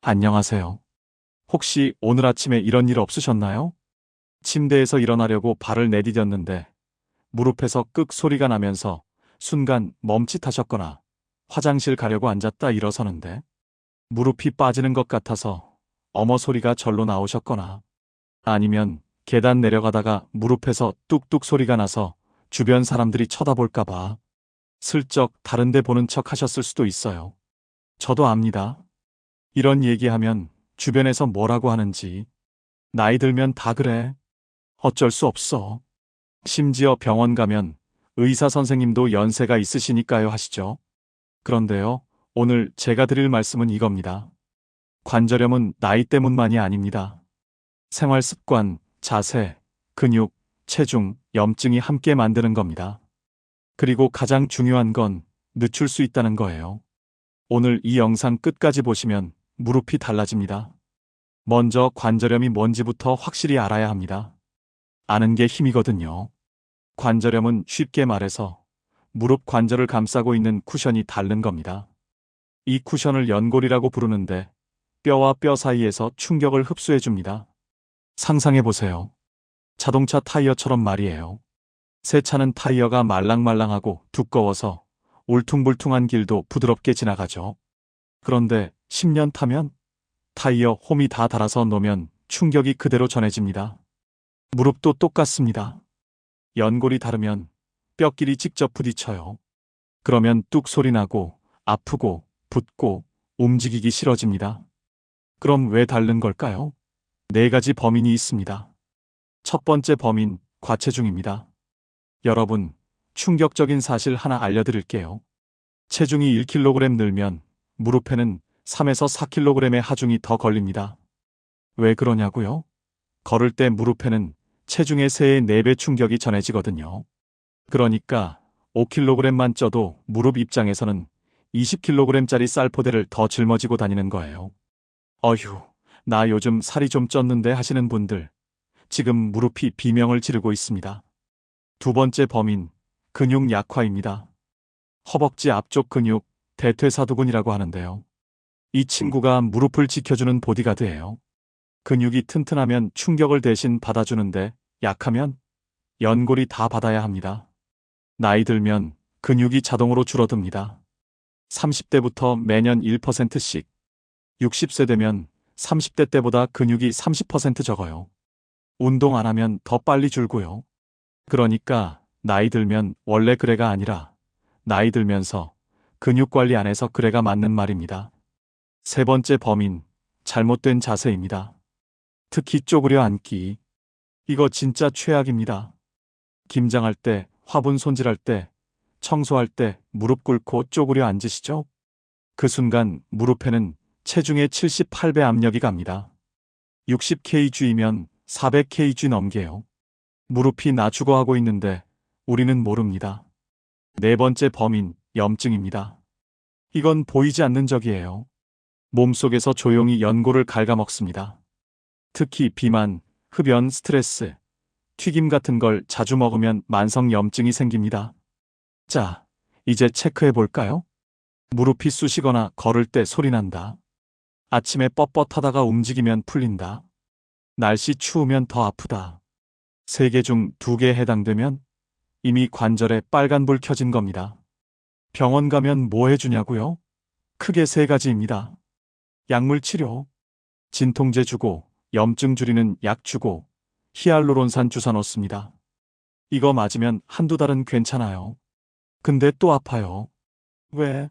안녕하세요. 혹시 오늘 아침에 이런 일 없으셨나요? 침대에서 일어나려고 발을 내디뎠는데 무릎에서 끄ꯛ 소리가 나면서 순간 멈칫하셨거나 화장실 가려고 앉았다 일어서는데 무릎이 빠지는 것 같아서 어머 소리가 절로 나오셨거나 아니면 계단 내려가다가 무릎에서 뚝뚝 소리가 나서 주변 사람들이 쳐다볼까봐 슬쩍 다른 데 보는 척 하셨을 수도 있어요. 저도 압니다. 이런 얘기하면 주변에서 뭐라고 하는지 나이 들면 다 그래. 어쩔 수 없어. 심지어 병원 가면 의사 선생님도 연세가 있으시니까요 하시죠. 그런데요, 오늘 제가 드릴 말씀은 이겁니다. 관절염은 나이 때문만이 아닙니다. 생활 습관, 자세, 근육, 체중, 염증이 함께 만드는 겁니다. 그리고 가장 중요한 건 늦출 수 있다는 거예요. 오늘 이 영상 끝까지 보시면 무릎이 달라집니다. 먼저 관절염이 뭔지부터 확실히 알아야 합니다. 아는 게 힘이거든요. 관절염은 쉽게 말해서 무릎 관절을 감싸고 있는 쿠션이 닳는 겁니다. 이 쿠션을 연골이라고 부르는데 뼈와 뼈 사이에서 충격을 흡수해 줍니다. 상상해 보세요. 자동차 타이어처럼 말이에요. 새 차는 타이어가 말랑말랑하고 두꺼워서 울퉁불퉁한 길도 부드럽게 지나가죠. 그런데 10년 타면 타이어 홈이 다 닳아서 놓으면 충격이 그대로 전해집니다. 무릎도 똑같습니다. 연골이 닳으면 뼈끼리 직접 부딪혀요. 그러면 뚝 소리 나고 아프고 붓고 움직이기 싫어집니다. 그럼 왜 닳는 걸까요? 네 가지 범인이 있습니다. 첫 번째 범인, 과체중입니다. 여러분, 충격적인 사실 하나 알려드릴게요. 체중이 1kg 늘면 무릎에는 3에서 4kg의 하중이 더 걸립니다. 왜 그러냐고요? 걸을 때 무릎에는 체중의 3의 4배 충격이 전해지거든요. 그러니까 5kg만 쪄도 무릎 입장에서는 20kg짜리 쌀포대를 더 짊어지고 다니는 거예요. 어휴, 나 요즘 살이 좀 쪘는데 하시는 분들, 지금 무릎이 비명을 지르고 있습니다. 두 번째 범인, 근육 약화입니다. 허벅지 앞쪽 근육, 대퇴사두근이라고 하는데요. 이 친구가 무릎을 지켜주는 보디가드예요. 근육이 튼튼하면 충격을 대신 받아주는데 약하면 연골이 다 받아야 합니다. 나이 들면 근육이 자동으로 줄어듭니다. 30대부터 매년 1%씩, 60세 되면 30대 때보다 근육이 30% 적어요. 운동 안 하면 더 빨리 줄고요. 그러니까 나이 들면 원래 그래가 아니라 나이 들면서 근육 관리 안 해서 그래가 맞는 말입니다. 세 번째 범인, 잘못된 자세입니다. 특히 쪼그려 앉기. 이거 진짜 최악입니다. 김장할 때, 화분 손질할 때, 청소할 때 무릎 꿇고 쪼그려 앉으시죠? 그 순간 무릎에는 체중의 78배 압력이 갑니다. 60kg이면 400kg 넘게요. 무릎이 나 죽어하고 있는데 우리는 모릅니다. 네 번째 범인, 염증입니다. 이건 보이지 않는 적이에요. 몸속에서 조용히 연골을 갉아먹습니다. 특히 비만, 흡연, 스트레스, 튀김 같은 걸 자주 먹으면 만성 염증이 생깁니다. 자, 이제 체크해 볼까요? 무릎이 쑤시거나 걸을 때 소리 난다. 아침에 뻣뻣하다가 움직이면 풀린다. 날씨 추우면 더 아프다. 3개 중 2개에 해당되면 이미 관절에 빨간불 켜진 겁니다. 병원 가면 뭐 해주냐고요? 크게 3가지입니다. 약물 치료, 진통제 주고, 염증 줄이는 약 주고, 히알루론산 주사 놓습니다. 이거 맞으면 한두 달은 괜찮아요. 근데 또 아파요. 왜?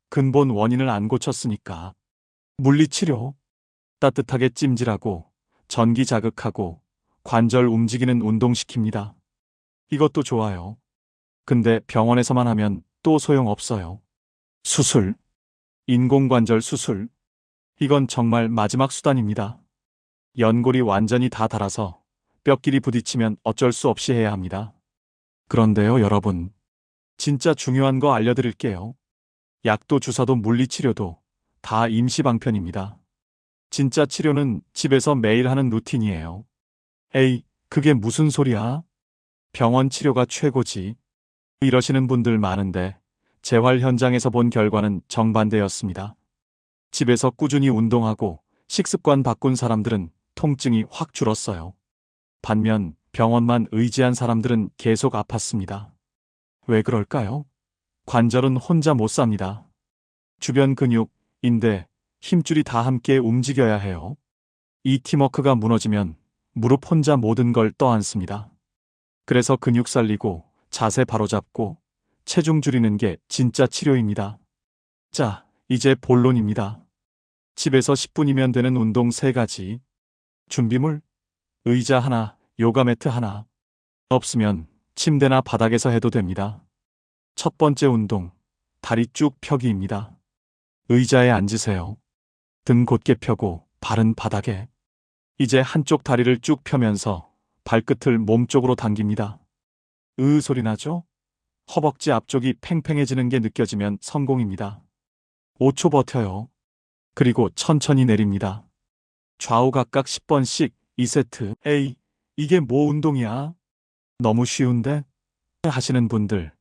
근본 원인을 안 고쳤으니까. 물리치료, 따뜻하게 찜질하고, 전기 자극하고, 관절 움직이는 운동 시킵니다. 이것도 좋아요. 근데 병원에서만 하면 또 소용없어요. 수술, 인공관절 수술. 이건 정말 마지막 수단입니다. 연골이 완전히 다 닳아서 뼈끼리 부딪히면 어쩔 수 없이 해야 합니다. 그런데요, 여러분. 진짜 중요한 거 알려드릴게요. 약도 주사도 물리치료도 다 임시방편입니다. 진짜 치료는 집에서 매일 하는 루틴이에요. 에이, 그게 무슨 소리야? 병원 치료가 최고지. 이러시는 분들 많은데 재활 현장에서 본 결과는 정반대였습니다. 집에서 꾸준히 운동하고 식습관 바꾼 사람들은 통증이 확 줄었어요. 반면 병원만 의지한 사람들은 계속 아팠습니다. 왜 그럴까요? 관절은 혼자 못 삽니다. 주변 근육, 인대, 힘줄이 다 함께 움직여야 해요. 이 팀워크가 무너지면 무릎 혼자 모든 걸 떠안습니다. 그래서 근육 살리고 자세 바로잡고 체중 줄이는 게 진짜 치료입니다. 자, 이제 본론입니다. 집에서 10분이면 되는 운동 3가지. 준비물, 의자 하나, 요가 매트 하나. 없으면 침대나 바닥에서 해도 됩니다. 첫 번째 운동, 다리 쭉 펴기입니다. 의자에 앉으세요. 등 곧게 펴고 발은 바닥에. 이제 한쪽 다리를 쭉 펴면서 발끝을 몸쪽으로 당깁니다. 소리 나죠? 허벅지 앞쪽이 팽팽해지는 게 느껴지면 성공입니다. 5초 버텨요. 그리고 천천히 내립니다. 좌우 각각 10번씩 2세트. 에이, 이게 뭐 운동이야? 너무 쉬운데? 하시는 분들,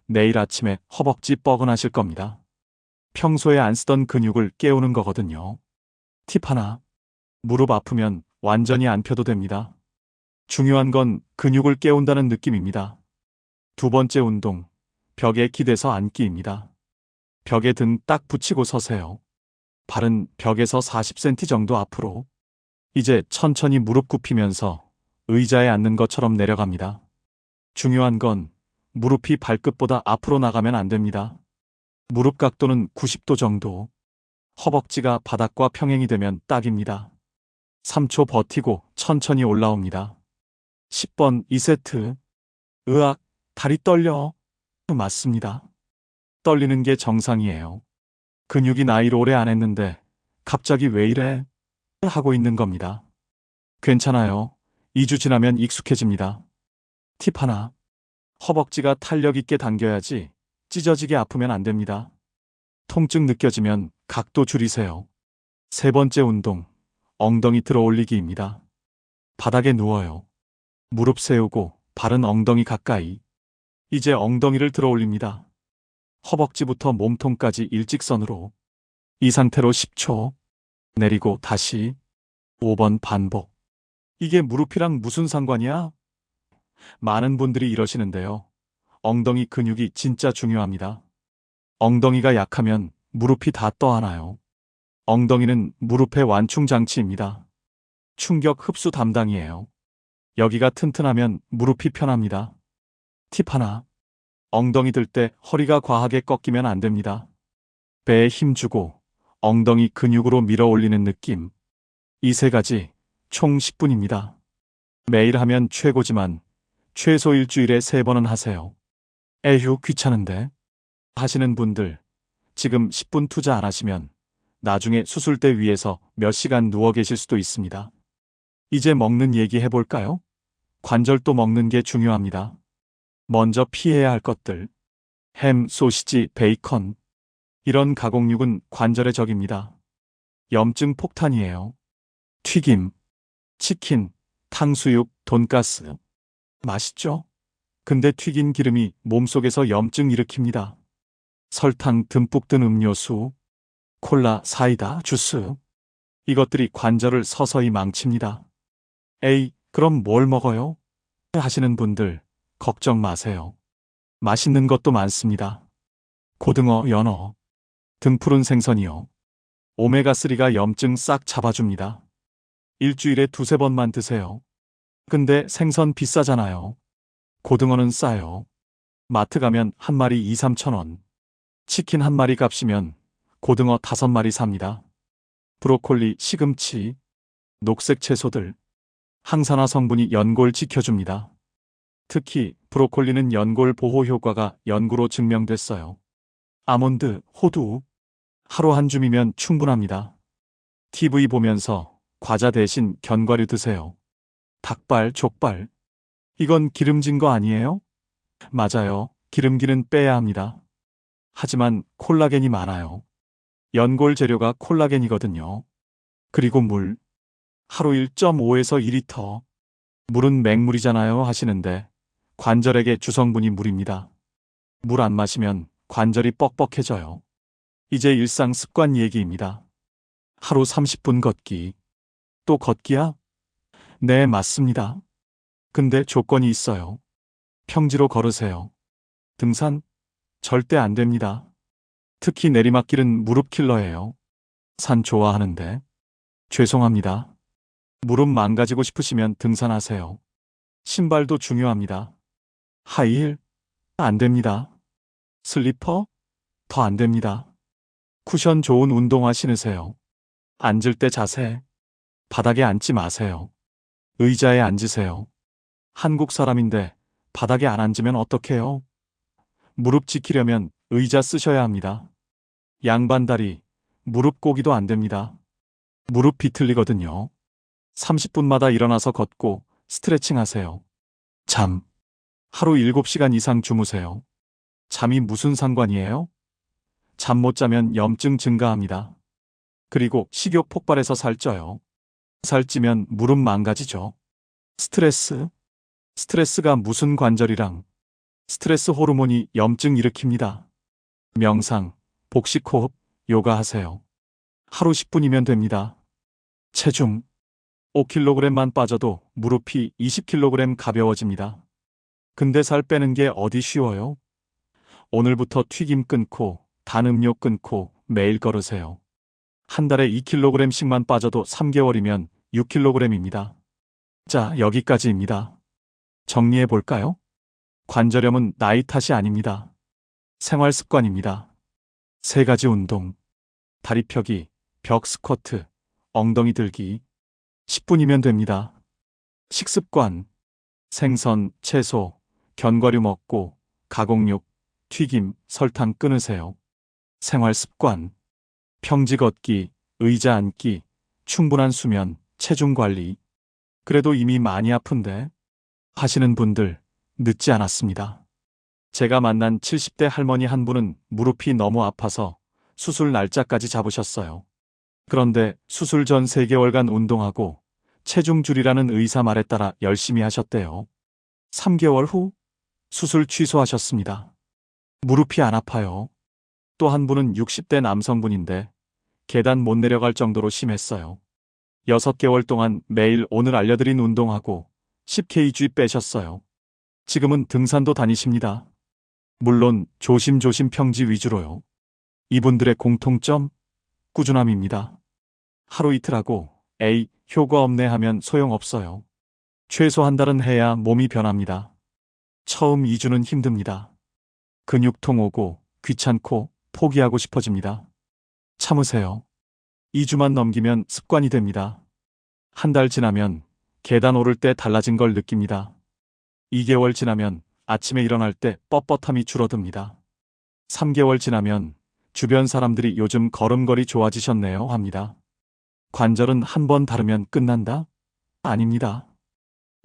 내일 아침에 허벅지 뻐근하실 겁니다. 평소에 안 쓰던 근육을 깨우는 거거든요. 팁 하나. 무릎 아프면 완전히 안 펴도 됩니다. 중요한 건 근육을 깨운다는 느낌입니다. 두 번째 운동, 벽에 기대서 앉기입니다. 벽에 등 딱 붙이고 서세요. 발은 벽에서 40cm 정도 앞으로. 이제 천천히 무릎 굽히면서 의자에 앉는 것처럼 내려갑니다. 중요한 건 무릎이 발끝보다 앞으로 나가면 안 됩니다. 무릎 각도는 90도 정도. 허벅지가 바닥과 평행이 되면 딱입니다. 3초 버티고 천천히 올라옵니다. 10번 2세트. 으악, 다리 떨려. 맞습니다. 떨리는 게 정상이에요. 근육이 나이로 오래 안 했는데 갑자기 왜 이래? 하고 있는 겁니다. 괜찮아요. 2주 지나면 익숙해집니다. 팁 하나. 허벅지가 탄력 있게 당겨야지 찢어지게 아프면 안 됩니다. 통증 느껴지면 각도 줄이세요. 세 번째 운동, 엉덩이 들어 올리기입니다. 바닥에 누워요. 무릎 세우고 발은 엉덩이 가까이. 이제 엉덩이를 들어 올립니다. 허벅지부터 몸통까지 일직선으로. 이 상태로 10초. 내리고 다시. 5번 반복. 이게 무릎이랑 무슨 상관이야? 많은 분들이 이러시는데요. 엉덩이 근육이 진짜 중요합니다. 엉덩이가 약하면 무릎이 다 떠안아요. 엉덩이는 무릎의 완충 장치입니다. 충격 흡수 담당이에요. 여기가 튼튼하면 무릎이 편합니다. 팁 하나. 엉덩이 들 때 허리가 과하게 꺾이면 안 됩니다. 배에 힘 주고 엉덩이 근육으로 밀어 올리는 느낌. 이 3가지 총 10분입니다. 매일 하면 최고지만 최소 일주일에 3번은 하세요. 에휴, 귀찮은데? 하시는 분들, 지금 10분 투자 안 하시면 나중에 수술대 위에서 몇 시간 누워 계실 수도 있습니다. 이제 먹는 얘기 해볼까요? 관절도 먹는 게 중요합니다. 먼저 피해야 할 것들. 햄, 소시지, 베이컨. 이런 가공육은 관절의 적입니다. 염증 폭탄이에요. 튀김, 치킨, 탕수육, 돈가스. 맛있죠? 근데 튀긴 기름이 몸속에서 염증 일으킵니다. 설탕 듬뿍 든 음료수, 콜라, 사이다, 주스. 이것들이 관절을 서서히 망칩니다. 에이, 그럼 뭘 먹어요? 하시는 분들, 걱정 마세요. 맛있는 것도 많습니다. 고등어, 연어, 등푸른 생선이요. 오메가3가 염증 싹 잡아줍니다. 일주일에 2~3번만 드세요. 근데 생선 비싸잖아요. 고등어는 싸요. 마트 가면 한 마리 2~3천 원. 치킨 한 마리 값이면 고등어 5마리 삽니다. 브로콜리, 시금치, 녹색 채소들. 항산화 성분이 연골 지켜줍니다. 특히 브로콜리는 연골 보호 효과가 연구로 증명됐어요. 아몬드, 호두. 하루 한 줌이면 충분합니다. TV 보면서 과자 대신 견과류 드세요. 닭발, 족발. 이건 기름진 거 아니에요? 맞아요. 기름기는 빼야 합니다. 하지만 콜라겐이 많아요. 연골 재료가 콜라겐이거든요. 그리고 물. 하루 1.5에서 2리터. 물은 맹물이잖아요 하시는데 관절에게 주성분이 물입니다. 물 안 마시면 관절이 뻑뻑해져요. 이제 일상 습관 얘기입니다. 하루 30분 걷기. 또 걷기야? 네, 맞습니다. 근데 조건이 있어요. 평지로 걸으세요. 등산? 절대 안 됩니다. 특히 내리막길은 무릎 킬러예요. 산 좋아하는데. 죄송합니다. 무릎 망가지고 싶으시면 등산하세요. 신발도 중요합니다. 하이힐? 안 됩니다. 슬리퍼? 더 안 됩니다. 쿠션 좋은 운동화 신으세요. 앉을 때 자세. 바닥에 앉지 마세요. 의자에 앉으세요. 한국 사람인데 바닥에 안 앉으면 어떡해요? 무릎 지키려면 의자 쓰셔야 합니다. 양반다리, 무릎 꼬기도 안 됩니다. 무릎 비틀리거든요. 30분마다 일어나서 걷고 스트레칭 하세요. 잠. 하루 7시간 이상 주무세요. 잠이 무슨 상관이에요? 잠 못 자면 염증 증가합니다. 그리고 식욕 폭발해서 살쪄요. 살찌면 무릎 망가지죠. 스트레스. 스트레스가 무슨 관절이랑. 스트레스 호르몬이 염증 일으킵니다. 명상, 복식 호흡, 요가 하세요. 하루 10분이면 됩니다. 체중. 5kg만 빠져도 무릎이 20kg 가벼워집니다. 근데 살 빼는 게 어디 쉬워요? 오늘부터 튀김 끊고 단 음료 끊고 매일 걸으세요. 한 달에 2kg씩만 빠져도 3개월이면 6kg입니다. 자, 여기까지입니다. 정리해 볼까요? 관절염은 나이 탓이 아닙니다. 생활 습관입니다. 3가지 운동. 다리 펴기, 벽 스쿼트, 엉덩이 들기. 10분이면 됩니다. 식습관. 생선, 채소, 견과류 먹고 가공육, 튀김, 설탕 끊으세요. 생활 습관. 평지 걷기, 의자 앉기, 충분한 수면, 체중 관리. 그래도 이미 많이 아픈데 하시는 분들 늦지 않았습니다. 제가 만난 70대 할머니 한 분은 무릎이 너무 아파서 수술 날짜까지 잡으셨어요. 그런데 수술 전 3개월간 운동하고 체중 줄이라는 의사 말에 따라 열심히 하셨대요. 3개월 후 수술 취소하셨습니다. 무릎이 안 아파요. 또 한 분은 60대 남성분인데 계단 못 내려갈 정도로 심했어요. 6개월 동안 매일 오늘 알려드린 운동하고 10kg 빼셨어요. 지금은 등산도 다니십니다. 물론 조심조심 평지 위주로요. 이분들의 공통점? 꾸준함입니다. 하루 이틀 하고 에이, 효과 없네 하면 소용없어요. 최소 한 달은 해야 몸이 변합니다. 처음 2주는 힘듭니다. 근육통 오고 귀찮고 포기하고 싶어집니다. 참으세요. 2주만 넘기면 습관이 됩니다. 한 달 지나면 계단 오를 때 달라진 걸 느낍니다. 2개월 지나면 아침에 일어날 때 뻣뻣함이 줄어듭니다. 3개월 지나면 주변 사람들이 요즘 걸음걸이 좋아지셨네요 합니다. 관절은 한 번 다르면 끝난다? 아닙니다.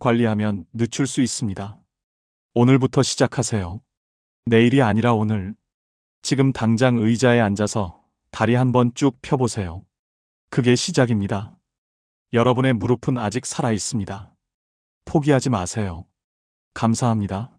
관리하면 늦출 수 있습니다. 오늘부터 시작하세요. 내일이 아니라 오늘. 지금 당장 의자에 앉아서 다리 한번 쭉 펴보세요. 그게 시작입니다. 여러분의 무릎은 아직 살아 있습니다. 포기하지 마세요. 감사합니다.